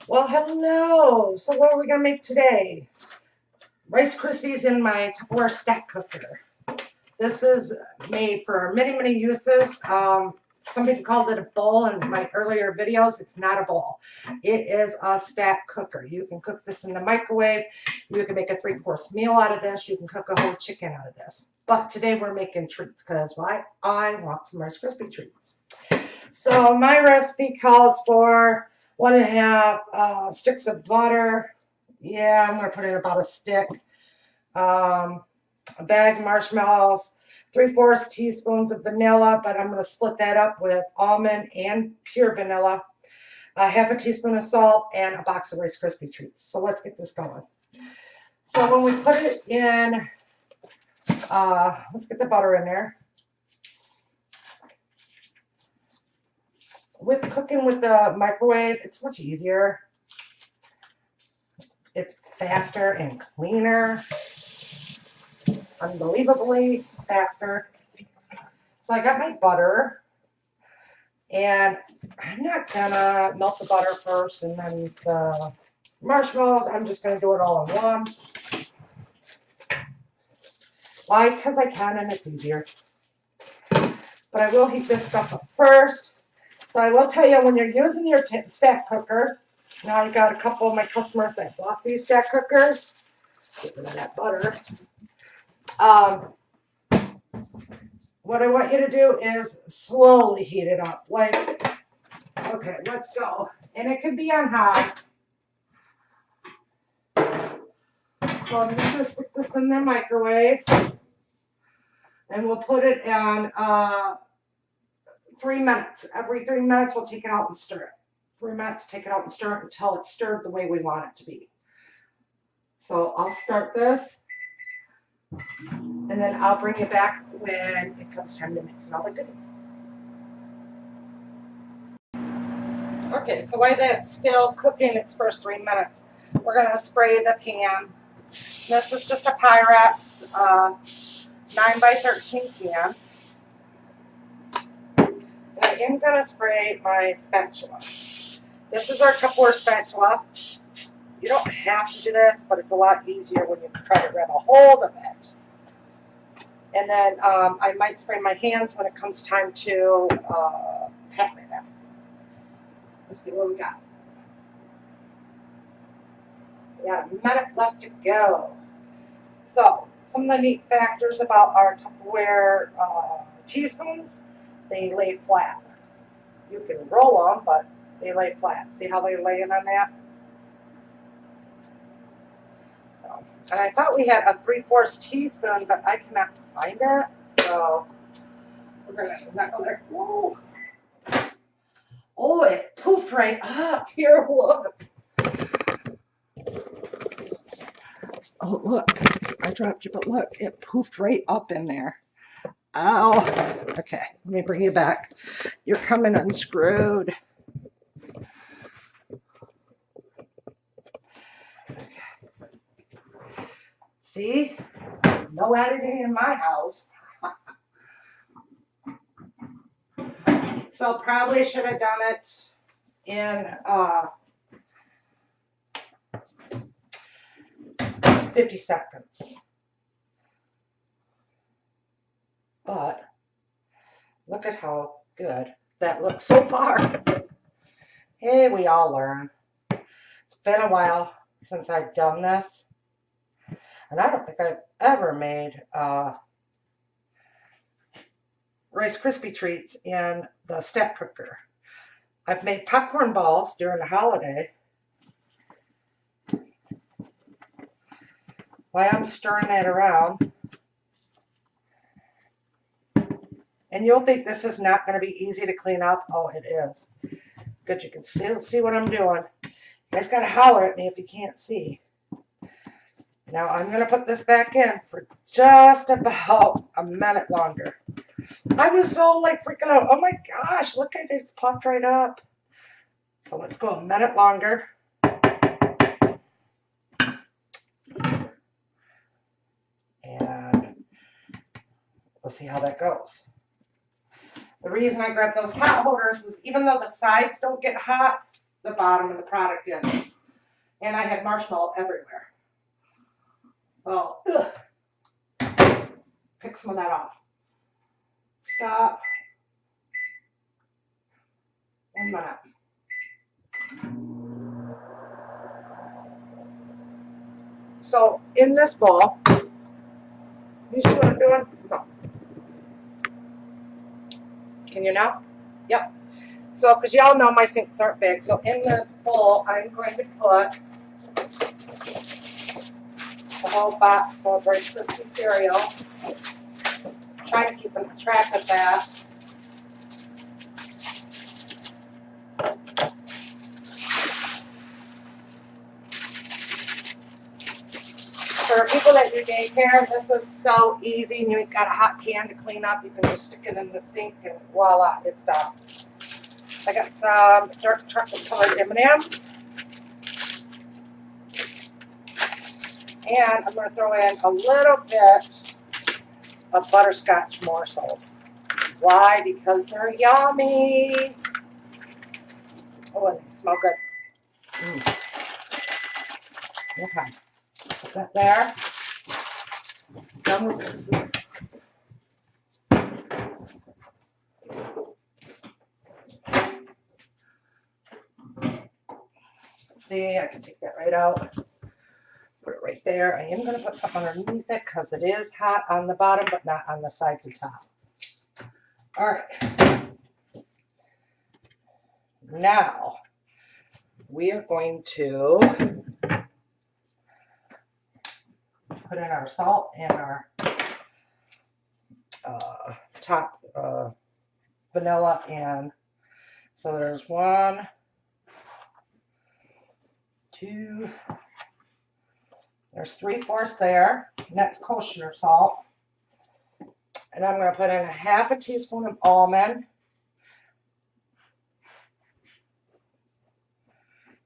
Well, hello. So what are we going to make today? Rice Krispies in my Tupperware stack cooker. This is made for many, many uses. Somebody called it a bowl in my earlier videos. It's not a bowl. It is a stack cooker. You can cook this in the microwave. You can make a 3-course meal out of this. You can cook a whole chicken out of this. But today we're making treats because why? I want some Rice Krispie treats. So my recipe calls for 1.5 sticks of butter. Yeah, I'm going to put in about a stick. A bag of marshmallows, 3/4 teaspoons of vanilla, but I'm going to split that up with almond and pure vanilla, a 1/2 teaspoon of salt, and a box of Rice Krispie treats. So let's get this going. So when we put it in, let's get the butter in there. With cooking with the microwave, it's much easier. It's faster and cleaner. Unbelievably faster. So I got my butter, and I'm not gonna melt the butter first and then the marshmallows. I'm just gonna do it all in one. Why? Because I can and it's easier. But I will heat this stuff up first. So I will tell you, when you're using your stack cooker, now I got a couple of my customers that bought these stack cookers. Get rid of that butter. What I want you to do is slowly heat it up. Like, okay, let's go. And it can be on high. So I'm just going to stick this in the microwave. And we'll put it on 3 minutes. Every 3 minutes, we'll take it out and stir it. 3 minutes, take it out and stir it until it's stirred the way we want it to be. So I'll start this. And then I'll bring you back when it comes time to mix in all the goodies. Okay, so while that's still cooking its first 3 minutes, we're going to spray the pan. This is just a Pyrex 9x13 can. And I am going to spray my spatula. This is our Tupperware spatula. You don't have to do this, but it's a lot easier when you try to grab a hold of it. And then I might spray my hands when it comes time to pat my them. Let's see what we got. We got a minute left to go. So, some of the neat factors about our Tupperware teaspoons, they lay flat. You can roll them, but they lay flat. See how they're laying on that? So, and I thought we had a 3/4 teaspoon, but I cannot find it. So, we're going to knuckle there. Whoa. Oh, it poofed right up. Here, look. Oh, look. I dropped you, but look, it poofed right up in there. Ow. Okay, let me bring you back. You're coming unscrewed. Okay. See? No editing in my house. So probably should have done it in 50 seconds. But look at how good that looks so far. Hey, we all learn. It's been a while since I've done this. And I don't think I've ever made Rice Krispie treats in the stack cooker. I've made popcorn balls during the holiday. While I'm stirring that around. And you'll think this is not going to be easy to clean up. Oh, it is. Good, you can still see what I'm doing. You guys got to holler at me if you can't see. Now I'm going to put this back in for just about a minute longer. I was so like freaking out. Oh my gosh, look at it. It's popped right up. So let's go a minute longer. And we'll see how that goes. The reason I grabbed those hot holders is even though the sides don't get hot, the bottom of the product is. And I had marshmallow everywhere. Well, pick some of that off. Stop. 1 minute. So in this bowl, you see what I'm doing? No. Can you now? Yep. So, because y'all know my sinks aren't big, so in the bowl, I'm going to put the whole box full of Rice Krispie cereal. Trying to keep track of that. For people that do daycare, this is so easy, and you've got a hot pan to clean up. You can just stick it in the sink, and voila, it's done. I got some dark chocolate colored M&Ms. And I'm going to throw in a little bit of butterscotch morsels. Why? Because they're yummy. Oh, and they smell good. Okay. Put that there. Done with this. See, I can take that right out. Put it right there. I am going to put something underneath it because it is hot on the bottom, but not on the sides and top. All right. Now, we are going to put in our salt and our top vanilla, and so there's 1, 2, there's 3/4 there, and that's kosher salt. And I'm going to put in a half a teaspoon of almond.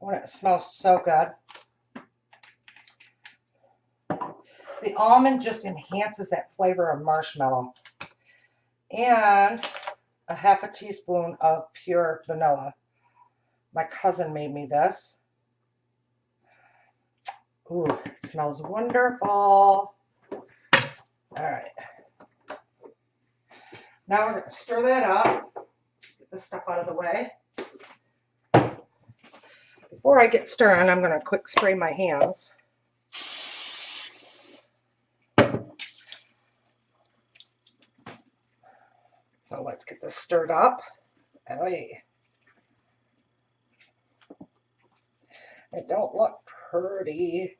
Oh, it smells so good. The almond just enhances that flavor of marshmallow. And a half a teaspoon of pure vanilla. My cousin made me this. Ooh, it smells wonderful. All right. Now we're going to stir that up. Get this stuff out of the way. Before I get stirring, I'm going to quick spray my hands. So let's get this stirred up. Oh, yeah. It don't look pretty.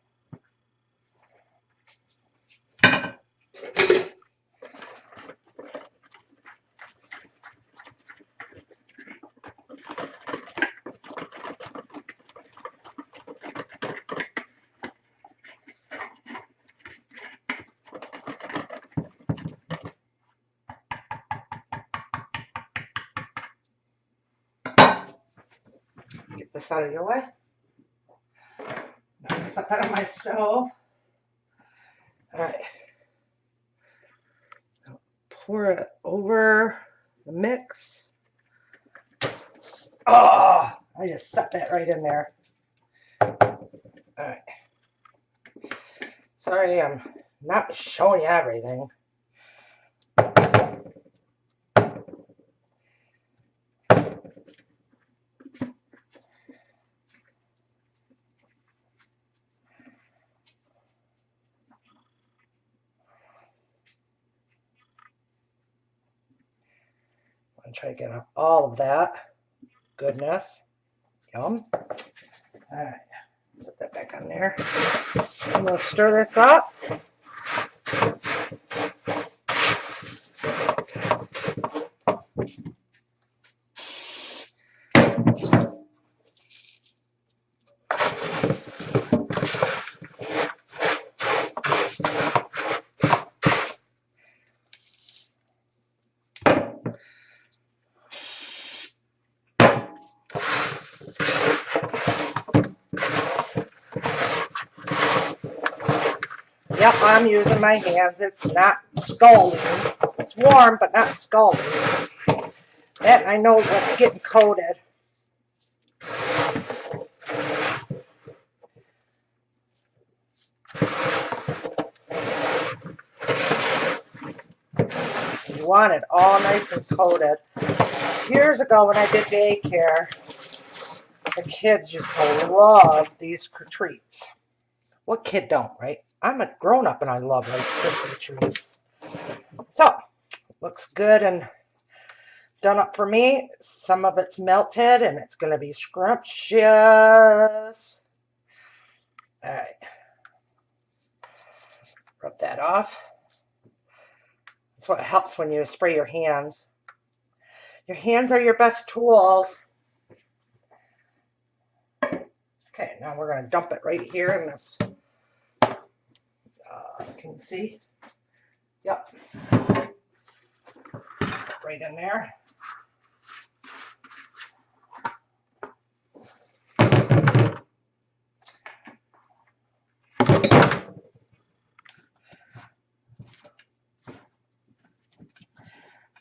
Get this out of your way. Now set that on my stove. All right. Pour it over the mix. Oh, I just set that right in there. All right. Sorry, I'm not showing you everything. And try to get up all of that goodness. Yum. All right, put that back on there. I'm going to stir this up. Yep, I'm using my hands. It's not scalding. It's warm, but not scalding. And I know what's getting coated. You want it all nice and coated. Years ago when I did daycare, the kids used to love these treats. What kid don't, right? I'm a grown-up and I love Rice Krispie treats. So, looks good and done up for me. Some of it's melted and it's going to be scrumptious. All right. Rub that off. That's what helps when you spray your hands. Your hands are your best tools. Okay, now we're going to dump it right here in this. Can you see? Yep. Right in there.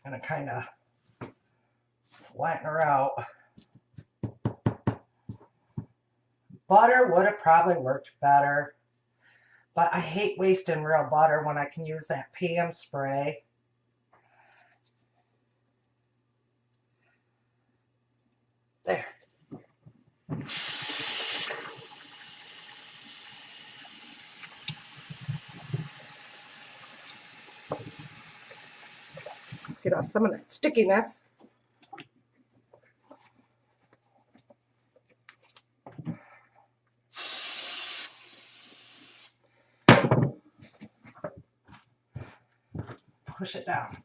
I'm going to kind of flatten her out. Butter would have probably worked better, but I hate wasting real butter when I can use that PM spray. There. Get off some of that stickiness. Push it down.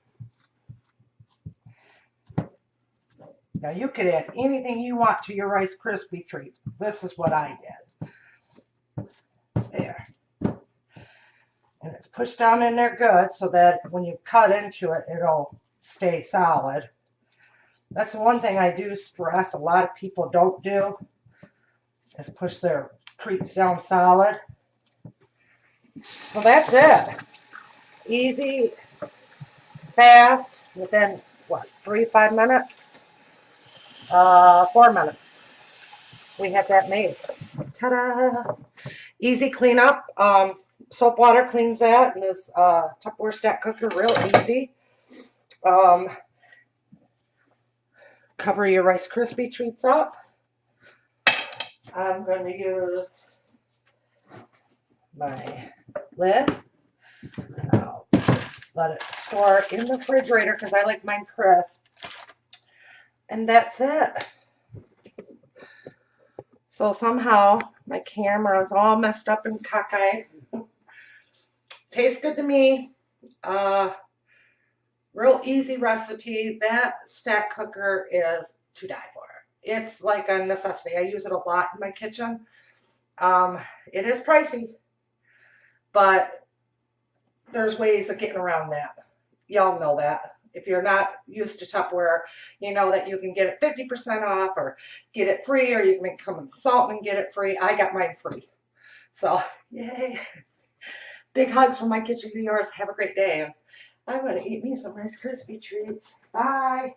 Now you could add anything you want to your Rice Krispie treats. This is what I did. There. And it's pushed down in there good so that when you cut into it, it'll stay solid. That's one thing I do stress a lot of people don't do, is push their treats down solid. Well, that's it. Easy, fast, within what, 3-5 minutes? 4 minutes. We had that made. Ta-da! Easy cleanup. Soap water cleans that, and this Tupperware stack cooker real easy. Cover your Rice Krispie treats up. I'm going to use my lid. And I'll let it store in the refrigerator because I like mine crisp. And that's it. So somehow my camera is all messed up and cockeyed. Tastes good to me. Real easy recipe. That stack cooker is to die for. It's like a necessity. I use it a lot in my kitchen. It is pricey, but there's ways of getting around that. Y'all know that. If you're not used to Tupperware, you know that you can get it 50% off or get it free, or you can become a consultant and get it free. I got mine free. So, yay. Big hugs from my kitchen to yours. Have a great day. I'm going to eat me some Rice Krispie treats. Bye.